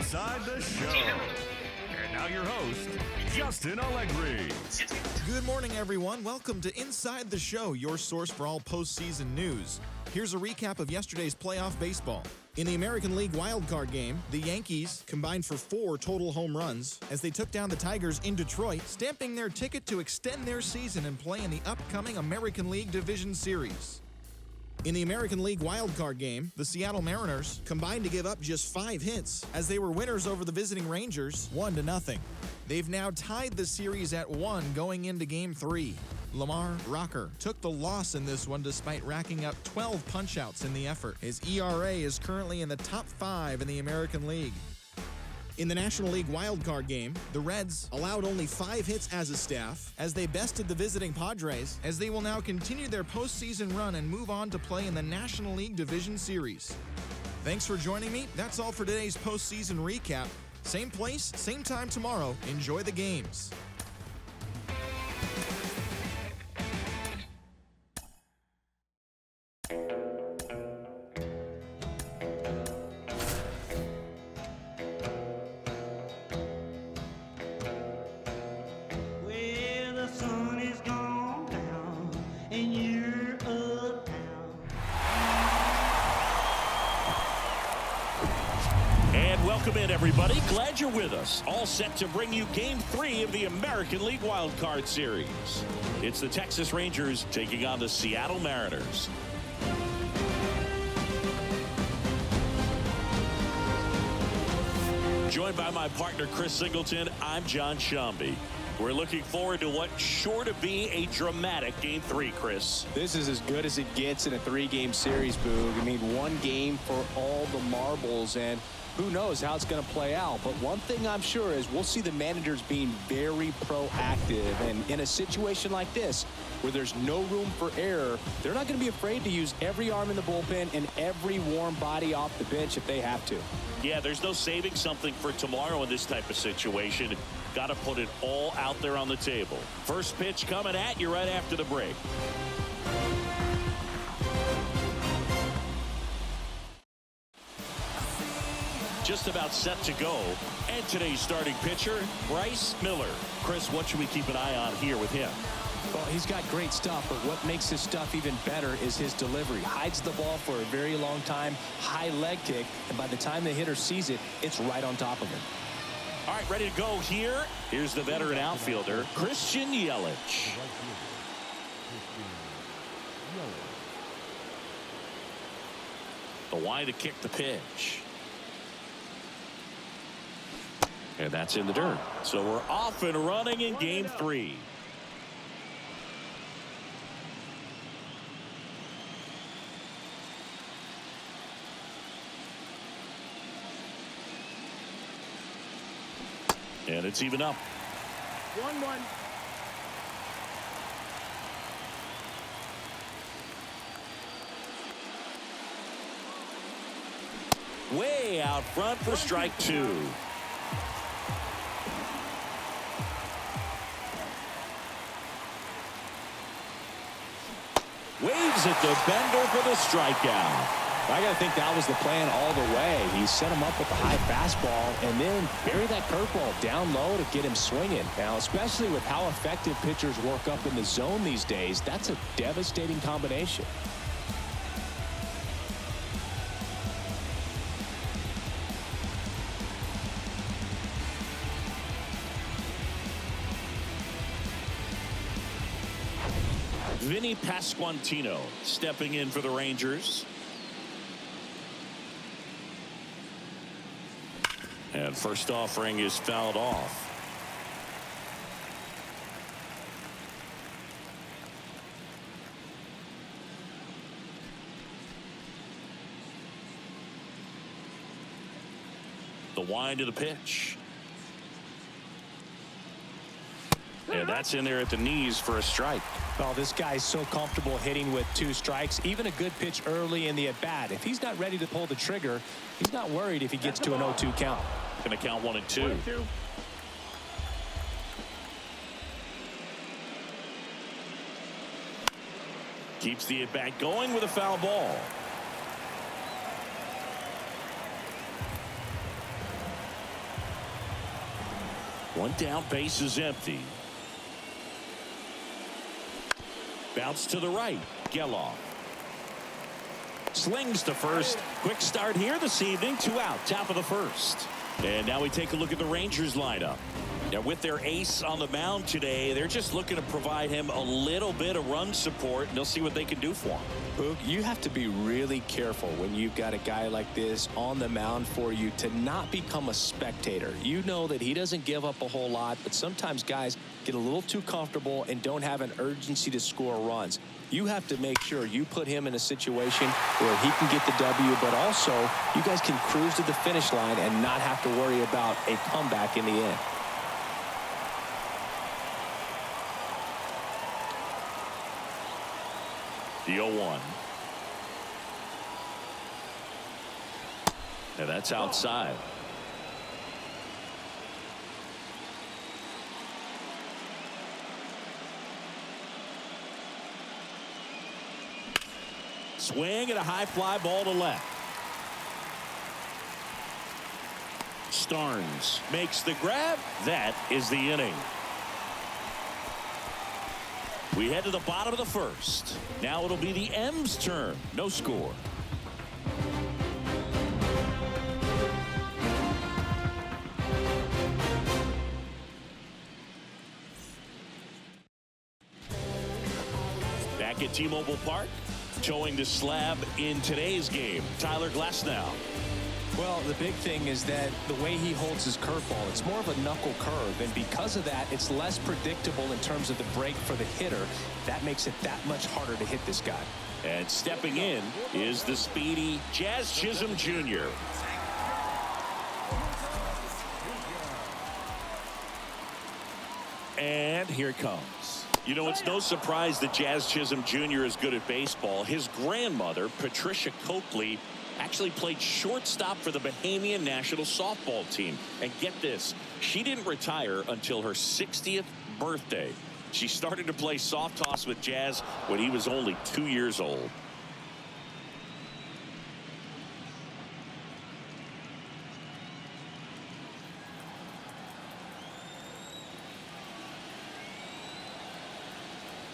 Inside the Show. And now your host, Justin Allegri. Good morning, everyone. Welcome to Inside the Show, your source for all postseason news. Here's a recap of yesterday's playoff baseball. In the American League Wildcard game, the Yankees combined for 4 total home runs as they took down the Tigers in Detroit, stamping their ticket to extend their season and play in the upcoming American League Division Series. In the American League Wildcard game, the Seattle Mariners combined to give up just 5 hits as they were winners over the visiting Rangers 1-0. They've now tied the series at 1 going into Game 3. Lamar Rocker took the loss in this one despite racking up 12 punch-outs in the effort. His ERA is currently in the top 5 in the American League. In the National League Wildcard game, the Reds allowed only 5 hits as a staff as they bested the visiting Padres, as they will now continue their postseason run and move on to play in the National League Division Series. Thanks for joining me. That's all for today's postseason recap. Same place, same time tomorrow. Enjoy the games. Welcome in, everybody. Glad you're with us. All set to bring you Game 3 of the American League Wildcard Series. It's the Texas Rangers taking on the Seattle Mariners. Joined by my partner, Chris Singleton, I'm John Shambi. We're looking forward to what's sure to be a dramatic Game 3, Chris. This is as good as it gets in a 3-game series, Boog. I mean, one game for all the marbles, and who knows how it's going to play out. But one thing I'm sure is we'll see the managers being very proactive. And in a situation like this, where there's no room for error, they're not going to be afraid to use every arm in the bullpen and every warm body off the bench if they have to. Yeah, there's no saving something for tomorrow in this type of situation. Got to put it all out there on the table. First pitch coming at you right after the break. Just about set to go. And today's starting pitcher, Bryce Miller. Chris, what should we keep an eye on here with him? Well, he's got great stuff, but what makes his stuff even better is his delivery. Hides the ball for a very long time, high leg kick, and by the time the hitter sees it, it's right on top of him. All right, ready to go here. Here's the veteran outfielder, Christian Yelich. The wide to kick the pitch. And that's in the dirt. So we're off and running in Game 3. And it's even up. 1-1. Way out front for strike 2. Waves at the bender for the strikeout. I got to think that was the plan all the way. He set him up with the high fastball and then bury that curveball down low to get him swinging. Now, especially with how effective pitchers work up in the zone these days, that's a devastating combination. Vinny Pasquantino stepping in for the Rangers. And first offering is fouled off. The wind of the pitch. And that's in there at the knees for a strike. Well, this guy's so comfortable hitting with 2 strikes. Even a good pitch early in the at-bat. If he's not ready to pull the trigger, he's not worried if he gets to an 0-2 count. Going to count 1 and 2. Keeps the at-bat going with a foul ball. One down, base is empty. Bounce to the right. Geloff slings to first. Quick start here this evening. 2 out, top of the first. And now we take a look at the Rangers lineup. Now with their ace on the mound today, they're just looking to provide him a little bit of run support, and they'll see what they can do for him. Boog, you have to be really careful when you've got a guy like this on the mound for you to not become a spectator. You know that he doesn't give up a whole lot, but sometimes guys get a little too comfortable and don't have an urgency to score runs. You have to make sure you put him in a situation where he can get the W, but also you guys can cruise to the finish line and not have to worry about a comeback in the end. The 0-1. And that's outside. Swing and a high fly ball to left. Starnes makes the grab. That is the inning. We head to the bottom of the first. Now it'll be the M's turn. No score. Back at T-Mobile Park, towing the slab in today's game, Tyler Glasnow. Well, the big thing is that the way he holds his curveball, it's more of a knuckle curve, and because of that, it's less predictable in terms of the break for the hitter. That makes it that much harder to hit this guy. And stepping in is the speedy Jazz Chisholm Jr. And here it comes. You know, it's no surprise that Jazz Chisholm Jr. is good at baseball. His grandmother, Patricia Coakley, actually played shortstop for the Bahamian national softball team. And get this, she didn't retire until her 60th birthday. She started to play soft toss with Jazz when he was only 2 years old.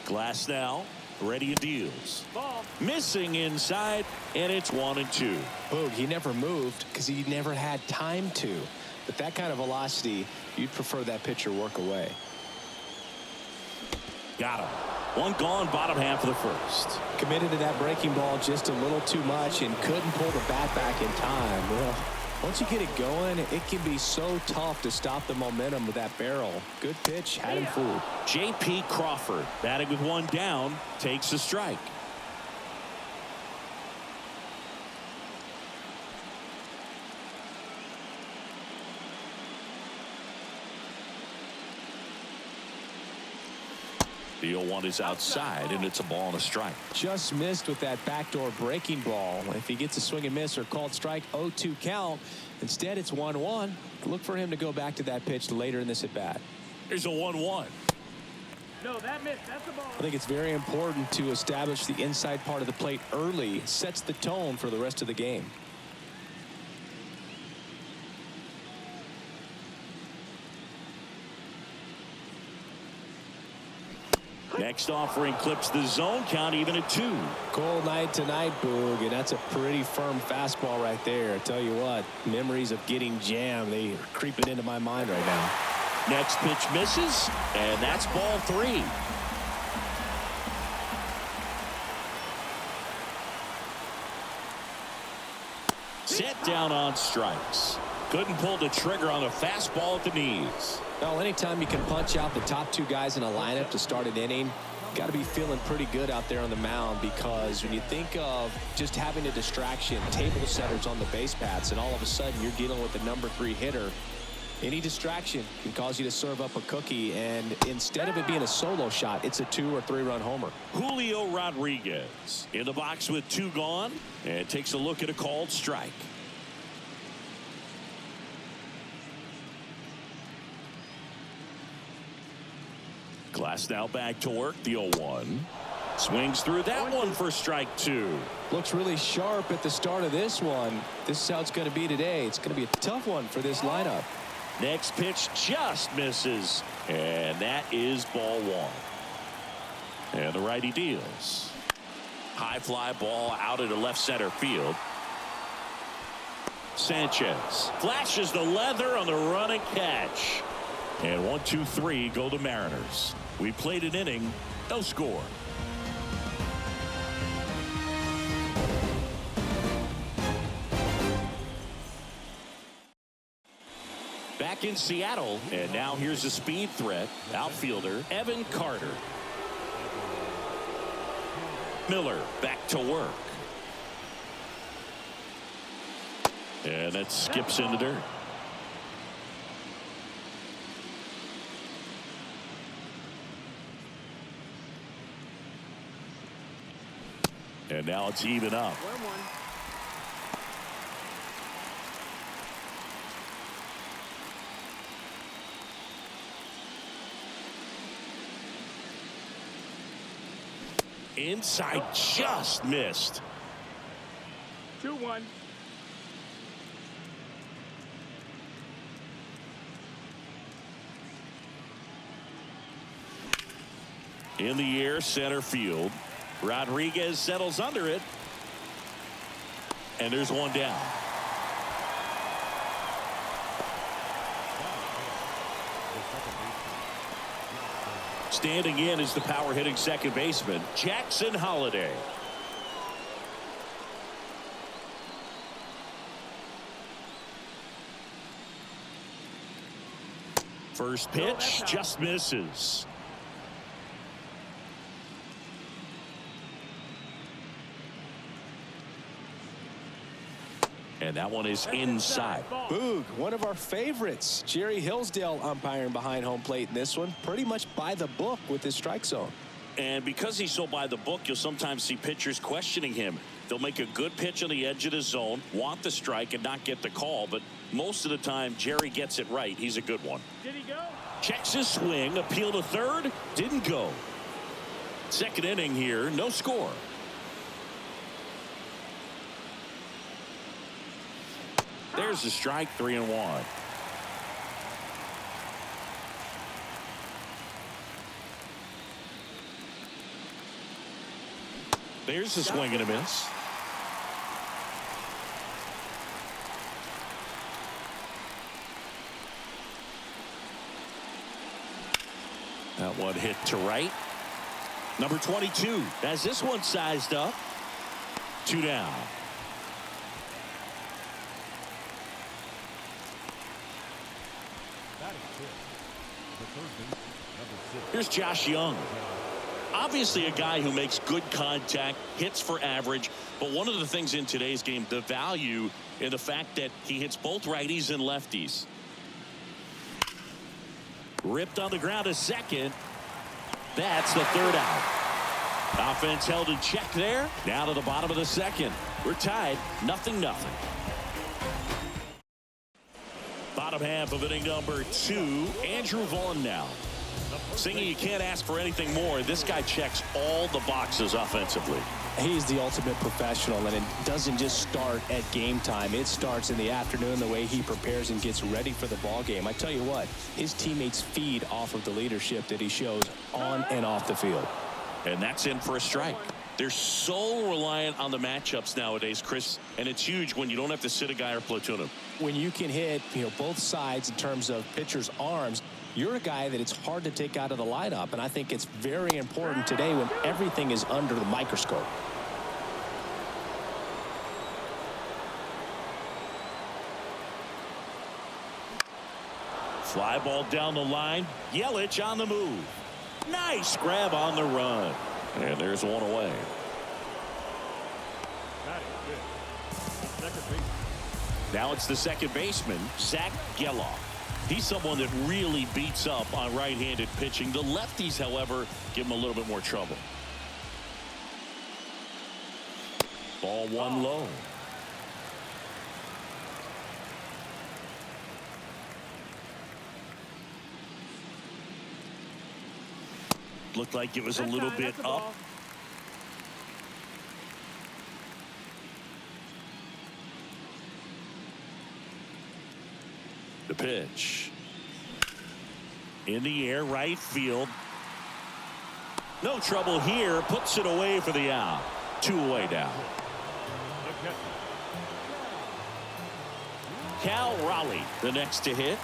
Glasnow ready and deals. Ball. Missing inside, and it's 1-2. Boog, he never moved because he never had time to. But that kind of velocity, you'd prefer that pitcher work away. Got him. One gone, bottom half of the first. Committed to that breaking ball just a little too much and couldn't pull the bat back in time. Well, once you get it going, it can be so tough to stop the momentum with that barrel. Good pitch, had him fooled. J.P. Crawford, batting with one down, takes a strike. The 0-1 is outside, and it's a ball and a strike. Just missed with that backdoor breaking ball. If he gets a swing and miss or called strike, 0-2 count. Instead, it's 1-1. Look for him to go back to that pitch later in this at bat. Here's a 1-1. No, that missed. That's the ball. I think it's very important to establish the inside part of the plate early. It sets the tone for the rest of the game. Next offering clips the zone count even at 2. Cold night tonight, Boog, and that's a pretty firm fastball right there. I tell you what, memories of getting jammed, they are creeping into my mind right now. Next pitch misses, and that's ball 3. Set down on strikes. Couldn't pull the trigger on a fastball at the knees. Well, anytime you can punch out the top 2 guys in a lineup to start an inning, got to be feeling pretty good out there on the mound, because when you think of just having a distraction, table setters on the base paths, and all of a sudden you're dealing with the number 3 hitter, any distraction can cause you to serve up a cookie, and instead of it being a solo shot, it's a 2 or 3 run homer. Julio Rodriguez in the box with 2 gone, and takes a look at a called strike. Glasnow back to work. The 0-1 swings through that one for strike 2. Looks really sharp at the start of this one. This is how it's going to be today. It's going to be a tough one for this lineup. Next pitch just misses. And that is ball one. And the righty deals. High fly ball out into left center field. Sanchez flashes the leather on the running catch. And 1, 2, 3 go the Mariners. We played an inning, no score. Back in Seattle, and now here's a speed threat. Outfielder Evan Carter. Miller back to work. And it skips in the dirt. And now it's even up. 1-1. Inside just missed. 2-1. In the air, center field. Rodriguez settles under it. And there's one down. Standing in is the power hitting second baseman, Jackson Holliday. First pitch just misses. And that one is inside. Boog, one of our favorites. Jerry Hillsdale umpiring behind home plate in this one. Pretty much by the book with his strike zone. And because he's so by the book, you'll sometimes see pitchers questioning him. They'll make a good pitch on the edge of the zone, want the strike, and not get the call. But most of the time, Jerry gets it right. He's a good one. Did he go? Checks his swing, appeal to third, didn't go. Second inning here, no score. There's the strike, 3-1. There's the swing and a miss. That one hit to right. Number 22 has this one sized up. 2 down. Here's Josh Young. Obviously a guy who makes good contact, hits for average, but one of the things in today's game, the value in the fact that he hits both righties and lefties. Ripped on the ground a second. That's the third out. Offense held in check there. Now to the bottom of the second. We're tied, 0-0. Bottom half of inning number 2. Andrew Vaughn now. Singing, you can't ask for anything more. This guy checks all the boxes offensively. He's the ultimate professional, and it doesn't just start at game time. It starts in the afternoon, the way he prepares and gets ready for the ball game. I tell you what, his teammates feed off of the leadership that he shows on and off the field. And that's in for a strike. They're so reliant on the matchups nowadays, Chris, and it's huge when you don't have to sit a guy or platoon him. When you can hit, both sides in terms of pitchers' arms, you're a guy that it's hard to take out of the lineup, and I think it's very important today when everything is under the microscope. Fly ball down the line. Yelich on the move. Nice grab on the run. And there's one away. Now it's the second baseman, Zach Geloff. He's someone that really beats up on right-handed pitching. The lefties, however, give him a little bit more trouble. Ball one low. Looked like it was a little bit up. The pitch. In the air, right field. No trouble here. Puts it away for the out. 2 away now. Cal Raleigh, the next to hit.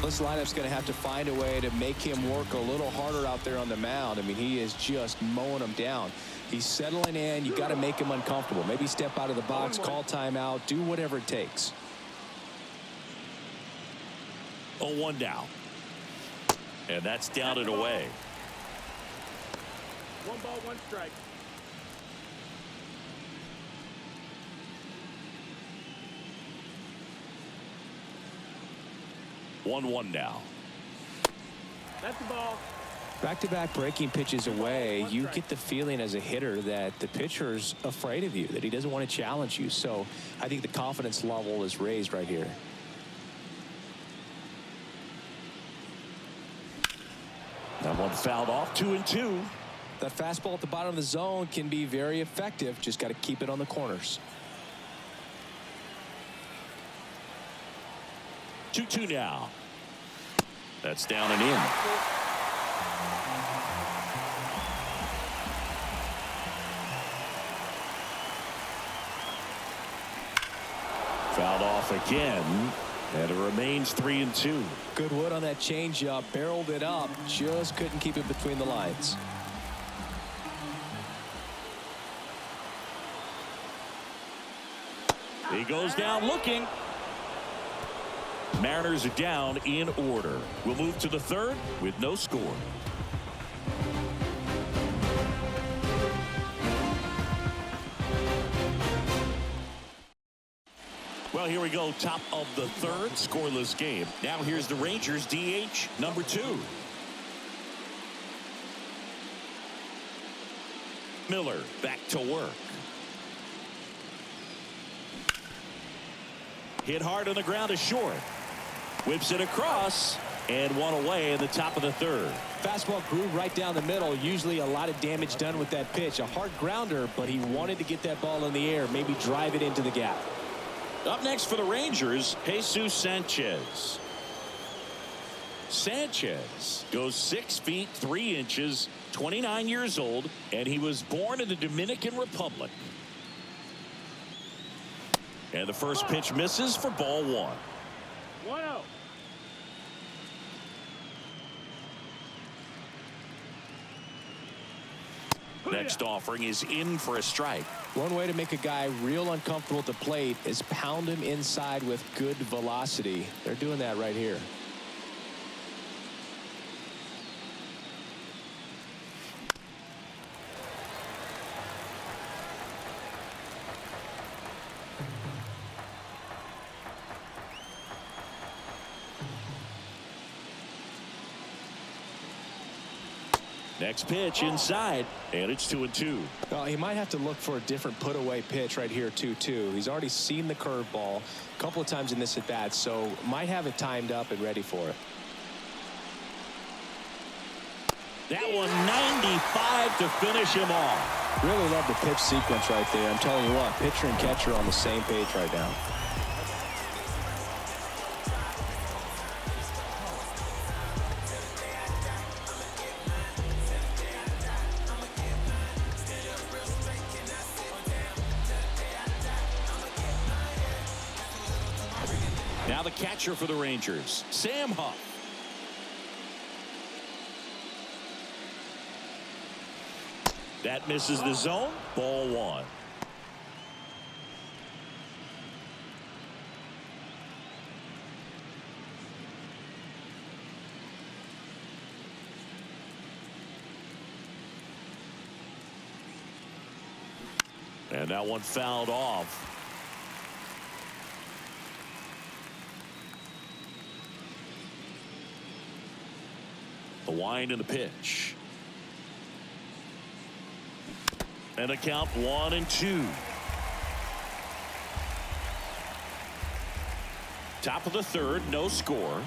This lineup's going to have to find a way to make him work a little harder out there on the mound. I mean, he is just mowing them down. He's settling in. You got to make him uncomfortable. Maybe step out of the box, call timeout, do whatever it takes. 0-1 down. And that's down and away. 1 ball, 1 strike. One now. That's the ball. Back-to-back breaking pitches away, you get the feeling as a hitter that the pitcher's afraid of you, that he doesn't want to challenge you. So I think the confidence level is raised right here. That one fouled off. 2-2. That fastball at the bottom of the zone can be very effective. Just got to keep it on the corners. 2-2 now. That's down and in. Fouled off again, and it remains 3-2. Good wood on that changeup. Barreled it up. Just couldn't keep it between the lines. He goes down looking. Mariners are down in order. We'll move to the third with no score. Well, here we go. Top of the third, scoreless game. Now here's the Rangers DH number 2. Miller back to work. Hit hard on the ground is short. Whips it across, and 1 away in the top of the third. Fastball grew right down the middle. Usually a lot of damage done with that pitch. A hard grounder, but he wanted to get that ball in the air, maybe drive it into the gap. Up next for the Rangers, Jesus Sanchez. Sanchez goes 6 feet 3 inches, 29 years old, and he was born in the Dominican Republic. And the first pitch misses for ball 1. 1-0. Next offering is in for a strike. One way to make a guy real uncomfortable at the plate is pound him inside with good velocity. They're doing that right here. Next pitch inside, and it's 2-2. Well, he might have to look for a different put away pitch right here 2-2. He's already seen the curveball a couple of times in this at bat, so might have it timed up and ready for it. That one 95 to finish him off. Really love the pitch sequence right there. I'm telling you what, pitcher and catcher are on the same page right now. Now the catcher for the Rangers, Sam Huff. That misses the zone. Ball 1. And that one fouled off. The wind and the pitch. And a count 1-2. Top of the third, no score.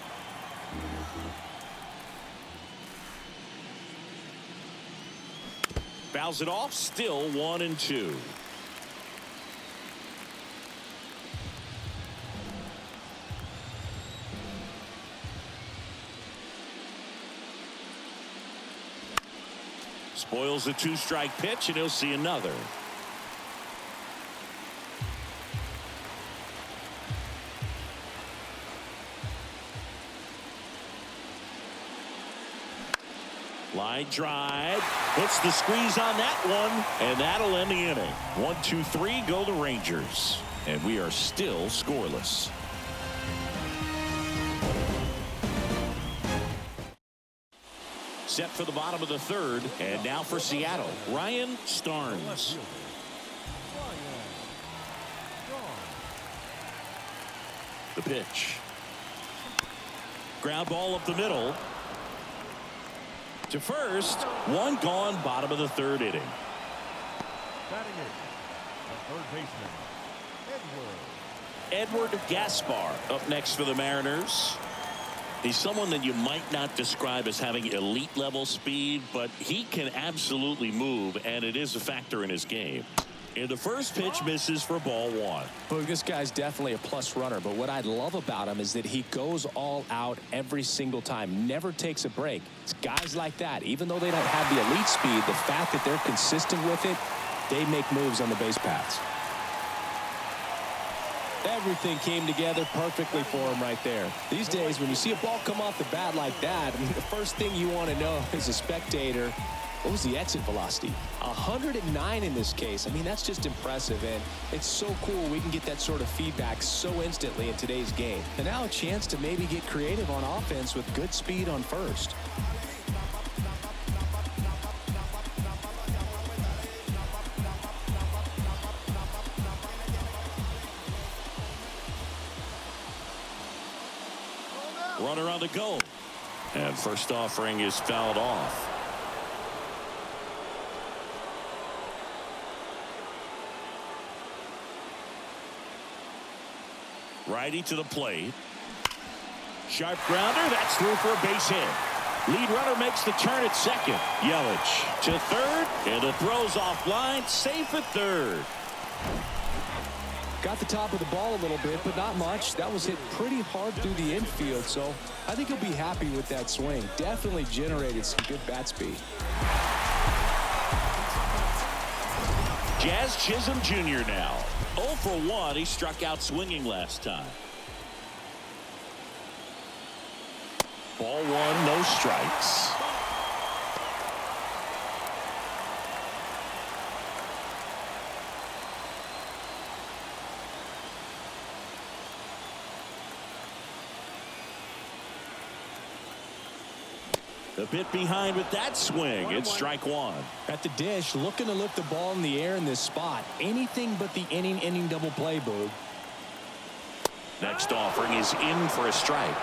Fouls it off, still 1-2. Spoils the 2-strike pitch, and he'll see another. Line drive, puts the squeeze on that one, and that'll end the inning. 1, 2, 3, go the Rangers. And we are still scoreless. Set for the bottom of the third, and now for Seattle, Ryan Starnes. The pitch. Ground ball up the middle. To first, one gone, bottom of the third inning. Batting it, the third baseman, Edward Gaspar up next for the Mariners. He's someone that you might not describe as having elite level speed, but he can absolutely move, and it is a factor in his game. And the first pitch misses for ball one. Well, this guy's definitely a plus runner, but what I love about him is that he goes all out every single time, never takes a break. It's guys like that, even though they don't have the elite speed, the fact that they're consistent with it, they make moves on the base paths. Everything came together perfectly for him right there. These days, when you see a ball come off the bat like that, I mean, the first thing you want to know as a spectator, what was the exit velocity? 109 in this case. I mean, that's just impressive, and it's so cool we can get that sort of feedback so instantly in today's game. And now a chance to maybe get creative on offense with good speed on first. Runner on the go. And first offering is fouled off. Righty to the plate. Sharp grounder. That's through for a base hit. Lead runner makes the turn at second. Yelich to third. And the throw's offline. Safe at third. Got the top of the ball a little bit, but not much. That was hit pretty hard through the infield, so I think he'll be happy with that swing. Definitely generated some good bat speed. Jazz Chisholm Jr. now. 0 for 1. He struck out swinging last time. Ball one, no strikes. A bit behind with that swing. It's strike one. At the dish, looking to lift the ball in the air in this spot. Anything but the inning double play, Boog. Next offering is in for a strike.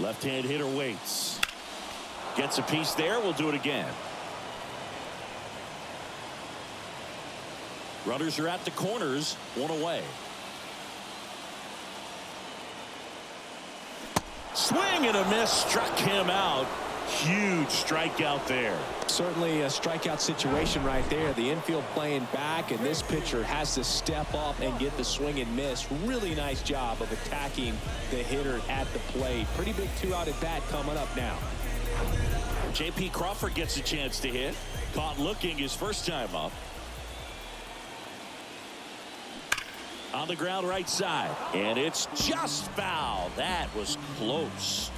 Left-hand hitter waits. Gets a piece there. We'll do it again. Runners are at the corners, one away. Swing and a miss, struck him out. Huge strikeout there. Certainly a strikeout situation right there. The infield playing back, and this pitcher has to step up and get the swing and miss. Really nice job of attacking the hitter at the plate. Pretty big 2-out at bat coming up now. J.P. Crawford gets a chance to hit. Caught looking his first time up. On the ground right side, and it's just foul. That was close.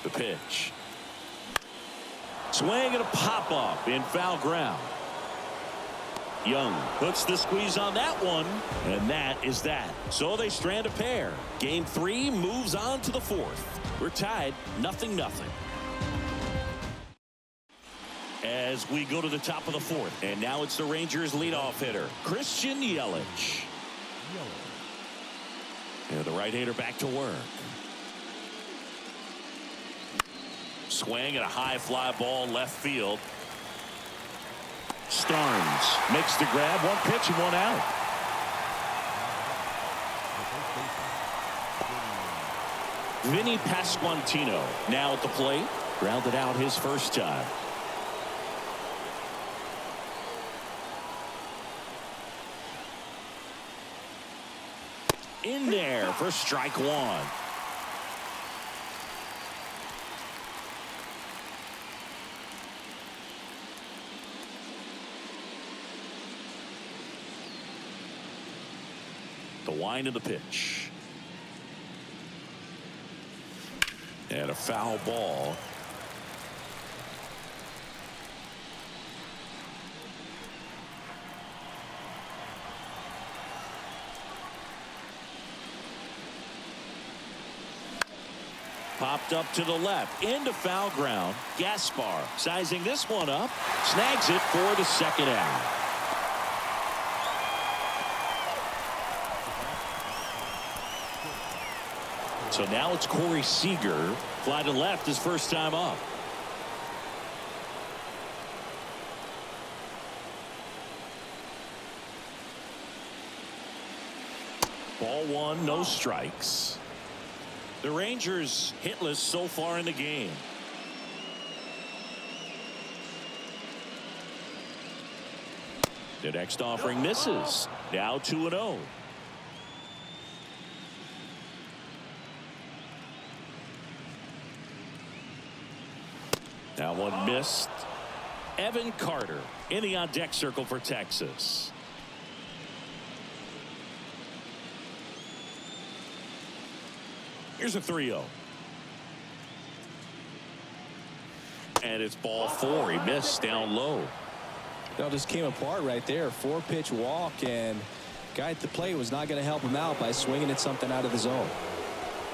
The pitch. Swing and a pop up in foul ground. Young puts the squeeze on that one, and that is that. So they strand a pair. Game 3 moves on to the fourth. We're tied 0-0. As we go to the top of the fourth, and now it's the Rangers leadoff hitter, Christian Yelich. And the right-hander back to work. Swing and a high fly ball left field. Starnes makes the grab. One pitch and one out. Vinny Pasquantino now at the plate. Grounded out his first time. In there for strike one. The wind of the pitch. And a foul ball. Popped up to the left into foul ground. Gaspar sizing this one up. Snags it for the second out. So now it's Corey Seager. Fly to left his first time up. Ball one, no strikes. The Rangers hitless so far in the game. The next offering misses. Now 2-0. That one missed. Evan Carter in the on-deck circle for Texas. Here's a 3-0. And it's ball four. He missed down low. It all just came apart right there. 4-pitch walk, and guy at the plate was not going to help him out by swinging at something out of the zone.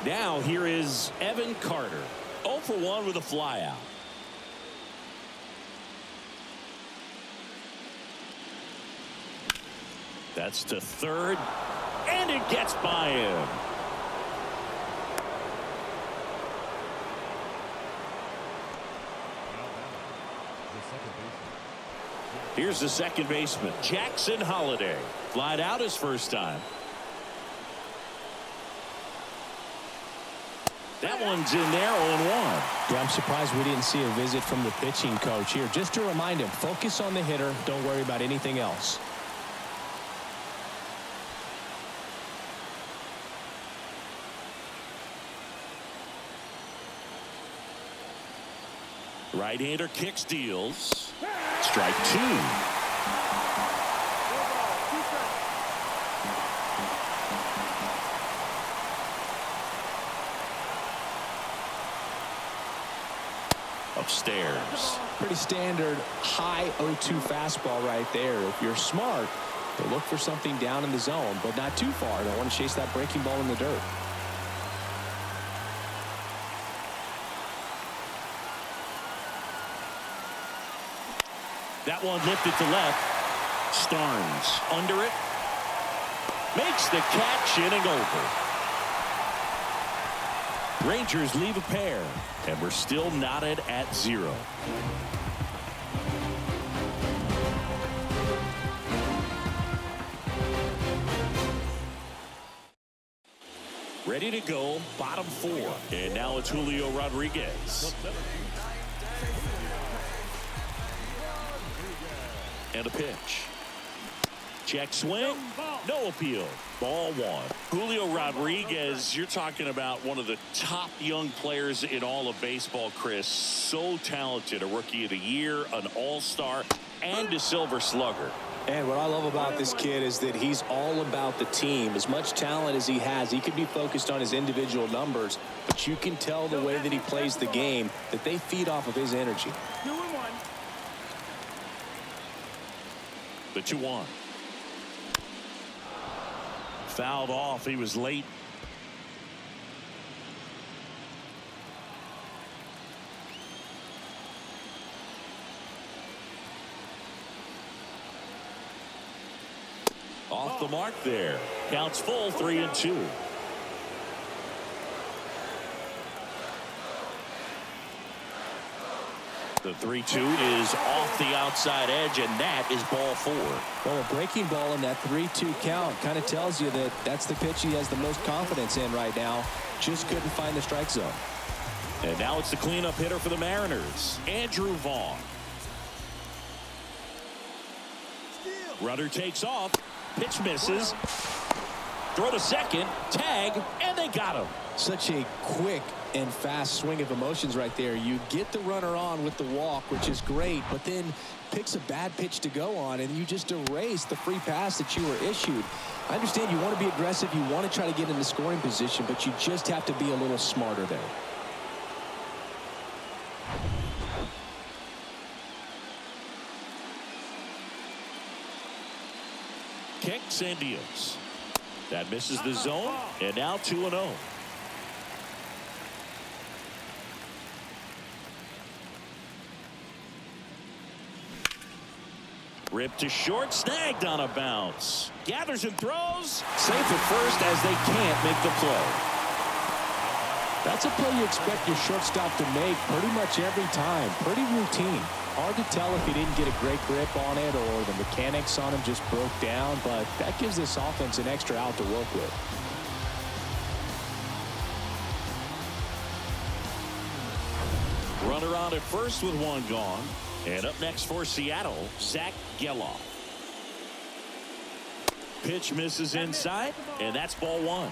Now here is Evan Carter. 0 for 1 with a flyout. That's to third, and it gets by him. Here's the second baseman, Jackson Holliday. Flied out his first time. That one's in there, 0-1. Yeah, I'm surprised we didn't see a visit from the pitching coach here. Just to remind him, focus on the hitter. Don't worry about anything else. Right-hander kicks, deals. Strike two. Upstairs. Pretty standard high 0-2 fastball right there. If you're smart, you'll look for something down in the zone, but not too far. Don't want to chase that breaking ball in the dirt. That one lifted to left. Starnes under it. Makes the catch, inning over. Rangers leave a pair, and we're still knotted at 0. Ready to go, bottom 4. And now it's Julio Rodriguez. And a pitch. Check swing. No appeal. Ball one. Julio Rodriguez, you're talking about one of the top young players in all of baseball, Chris. So talented. A Rookie of the Year, an All-Star, and a Silver Slugger. And what I love about this kid is that he's all about the team. As much talent as he has, he could be focused on his individual numbers, but you can tell the way that he plays the game that they feed off of his energy. 2-1. The 2-1. Fouled off. He was late. Off the mark there. Counts full, 3-2. The 3-2 is off the outside edge, and that is ball 4. Well, a breaking ball in that 3-2 count kind of tells you that that's the pitch he has the most confidence in right now. Just couldn't find the strike zone. And now it's the cleanup hitter for the Mariners, Andrew Vaughn. Runner takes off. Pitch misses. Throw to second. Tag. And they got him. Such a quick and fast swing of emotions right there. You get the runner on with the walk, which is great, but then picks a bad pitch to go on, and you just erase the free pass that you were issued. I understand you want to be aggressive. You want to try to get in the scoring position, but you just have to be a little smarter there. Kicks and deals. That misses the zone, and now 2-0. Ripped to short, snagged on a bounce. Gathers and throws. Safe at first as they can't make the play. That's a play you expect your shortstop to make pretty much every time. Pretty routine. Hard to tell if he didn't get a great grip on it or the mechanics on him just broke down, but that gives this offense an extra out to work with. Runner on at first with one gone. And up next for Seattle, Zach Geloff. Pitch misses inside, and that's ball 1.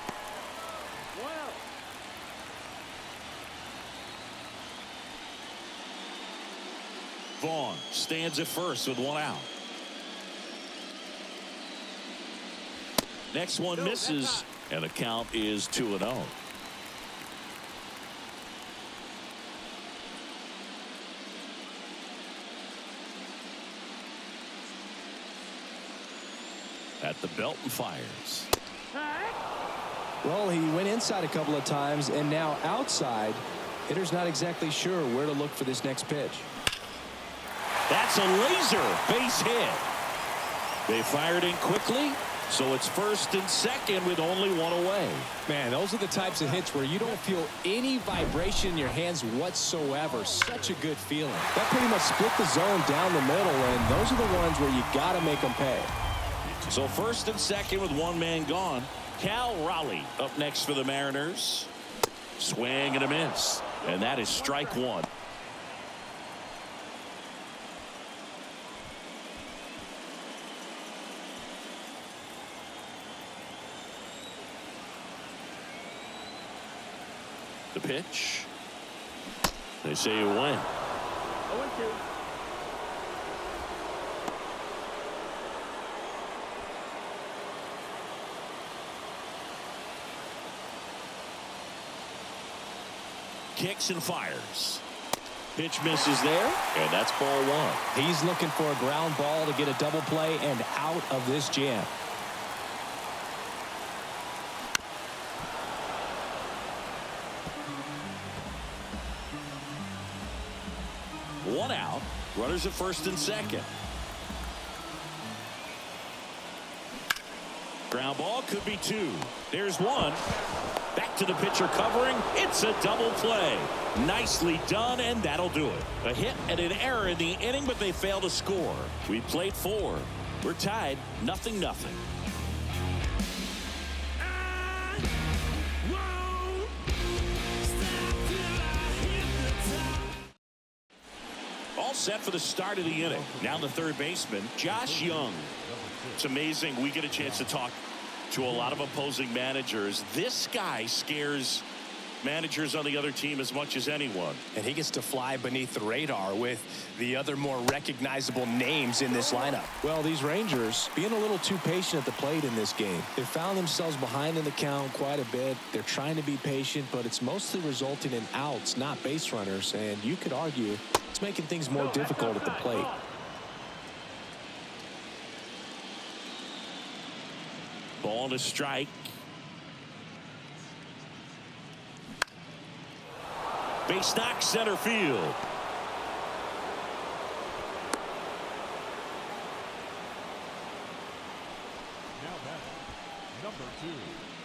Vaughn stands at first with one out. Next one misses, and the count is 2-0. At the belt and fires. Well, he went inside a couple of times, and now outside. Hitter's not exactly sure where to look for this next pitch. That's a laser base hit. They fired in quickly, so it's first and second with only one away. Man, those are the types of hits where you don't feel any vibration in your hands whatsoever. Such a good feeling. That pretty much split the zone down the middle, and those are the ones where you got to make them pay. So first and second with one man gone. Cal Raleigh up next for the Mariners. Swing and a miss. And that is strike 1. The pitch. They say you win. 0-2. Kicks and fires. Pitch misses there, and that's ball 1. He's looking for a ground ball to get a double play and out of this jam. One out. Runners at first and second. Ground ball could be 2. There's 1. Back to the pitcher covering. It's a double play. Nicely done, and that'll do it. A hit and an error in the inning, but they fail to score. We played 4. We're tied 0-0. All set for the start of the inning. Now the third baseman, Josh Young. It's amazing. We get a chance to talk to a lot of opposing managers. This guy scares managers on the other team as much as anyone. And he gets to fly beneath the radar with the other more recognizable names in this lineup. Well, these Rangers being a little too patient at the plate in this game. They found themselves behind in the count quite a bit. They're trying to be patient, but it's mostly resulting in outs, not base runners. And you could argue it's making things more difficult at the plate. Ball to strike. Base knock center field.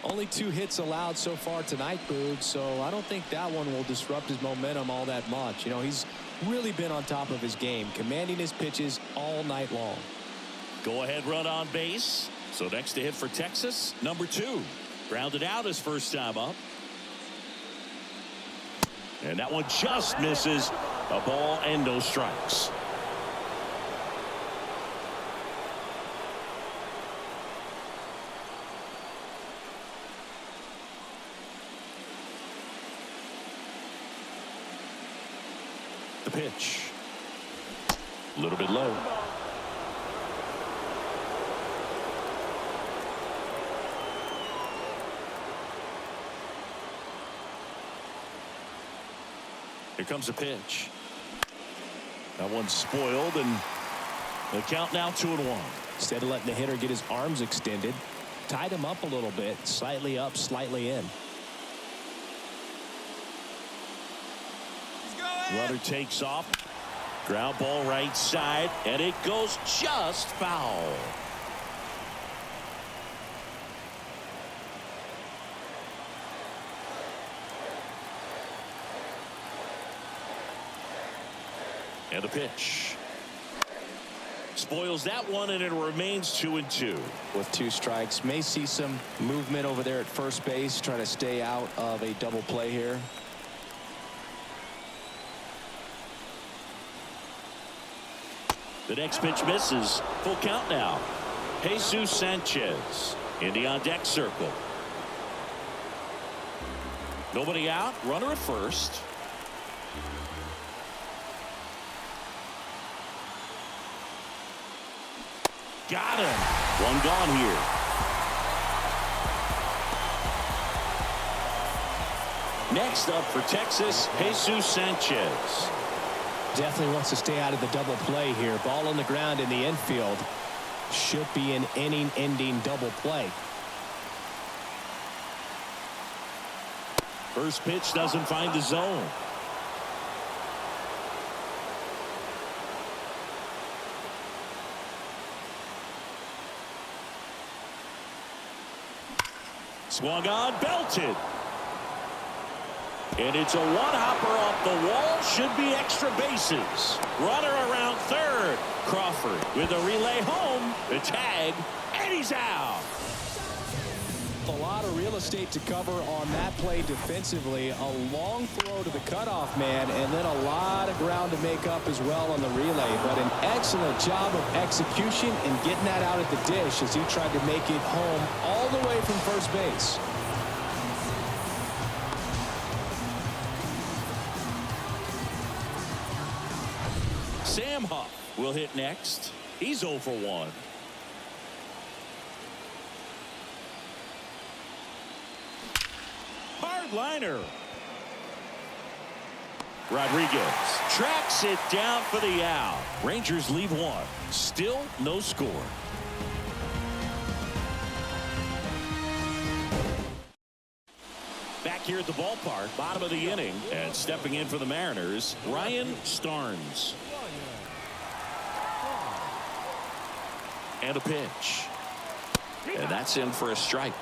Only 2 hits allowed so far tonight, Boog, so I don't think that one will disrupt his momentum all that much. You know, he's really been on top of his game, commanding his pitches all night long. Go ahead run on base. So next to hit for Texas, number 2. Grounded out his first time up. And that one just misses. A ball and no strikes. The pitch. A little bit low. Here comes a pitch. That one's spoiled, and the count now 2-1. Instead of letting the hitter get his arms extended, tied him up a little bit, slightly up, slightly in. Runner takes off. Ground ball right side, and it goes just foul. And a pitch. Spoils that one, and it remains 2-2. With 2 strikes, may see some movement over there at first base, trying to stay out of a double play here. The next pitch misses. Full count now. Jesus Sanchez in the on deck circle. Nobody out. Runner at first. Got him. One gone here. Next up for Texas, Jesus Sanchez. Definitely wants to stay out of the double play here. Ball on the ground in the infield. Should be an inning-ending double play. First pitch doesn't find the zone. Swung on, belted. And it's a one-hopper off the wall. Should be extra bases. Runner around third. Crawford with a relay home. The tag, and he's out. A lot of real estate to cover on that play defensively. A long throw to the cutoff man, and then a lot of ground to make up as well on the relay. But an excellent job of execution and getting that out at the dish as he tried to make it home all the way from first base. Sam Huff will hit next. He's 0 for 1. Hard liner. Rodriguez tracks it down for the out. Rangers leave 1. Still no score. Back here at the ballpark, bottom of the inning, and stepping in for the Mariners, Ryan Starnes. And a pitch. And that's in for a strike.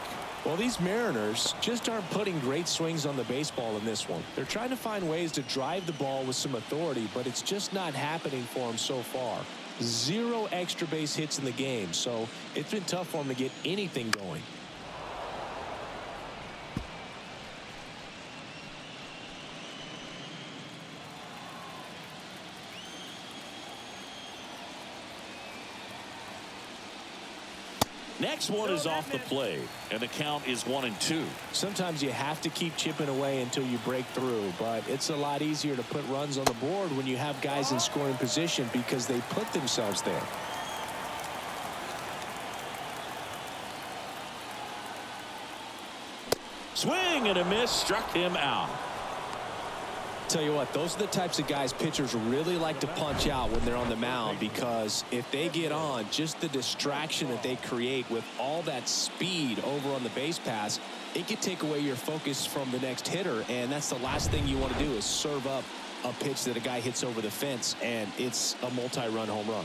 Well, these Mariners just aren't putting great swings on the baseball in this one. They're trying to find ways to drive the ball with some authority, but it's just not happening for them so far. 0 extra base hits in the game, so it's been tough for them to get anything going. Next one is off the plate, and the count is 1-2. Sometimes you have to keep chipping away until you break through, but it's a lot easier to put runs on the board when you have guys in scoring position because they put themselves there. Swing and a miss, struck him out. Tell you what, those are the types of guys pitchers really like to punch out when they're on the mound, because if they get on, just the distraction that they create with all that speed over on the base pass, it could take away your focus from the next hitter, and that's the last thing you want to do is serve up a pitch that a guy hits over the fence and it's a multi-run home run.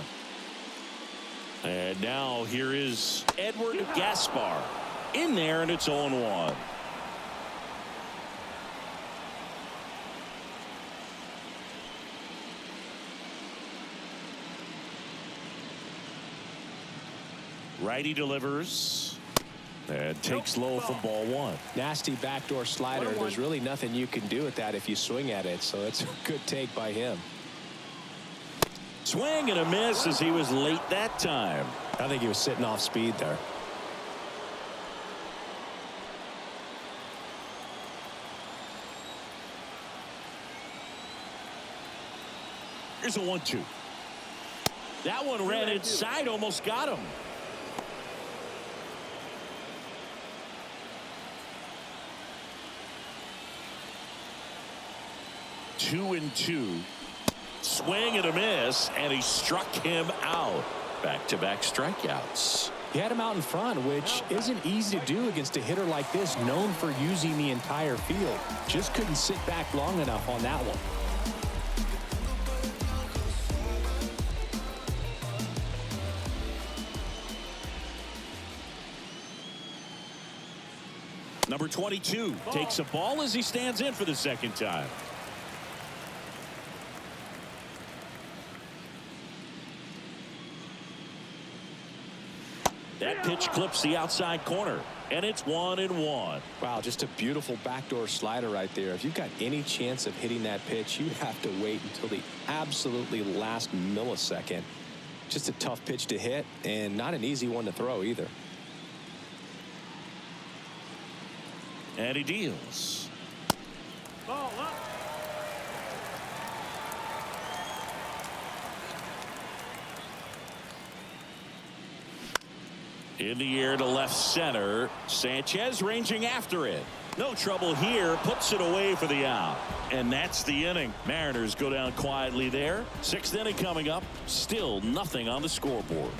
And now here is Edward Gaspar in there, and it's 0-1. Righty delivers. And takes low for ball one. Nasty backdoor slider. There's really nothing you can do with that if you swing at it. So it's a good take by him. Swing and a miss as he was late that time. I think he was sitting off speed there. Here's a 1-2. That one ran inside, almost got him. Two and two. Swing and a miss, and he struck him out. Back-to-back strikeouts. He had him out in front, which isn't easy to do against a hitter like this, known for using the entire field. Just couldn't sit back long enough on that one. Number 22 takes a ball as he stands in for the second time. That pitch clips the outside corner, and it's 1-1. Wow, just a beautiful backdoor slider right there. If you've got any chance of hitting that pitch, you have to wait until the absolutely last millisecond. Just a tough pitch to hit, and not an easy one to throw either. And he deals. Ball up. In the air to left center. Sanchez ranging after it. No trouble here. Puts it away for the out. And that's the inning. Mariners go down quietly there. Sixth inning coming up. Still nothing on the scoreboard.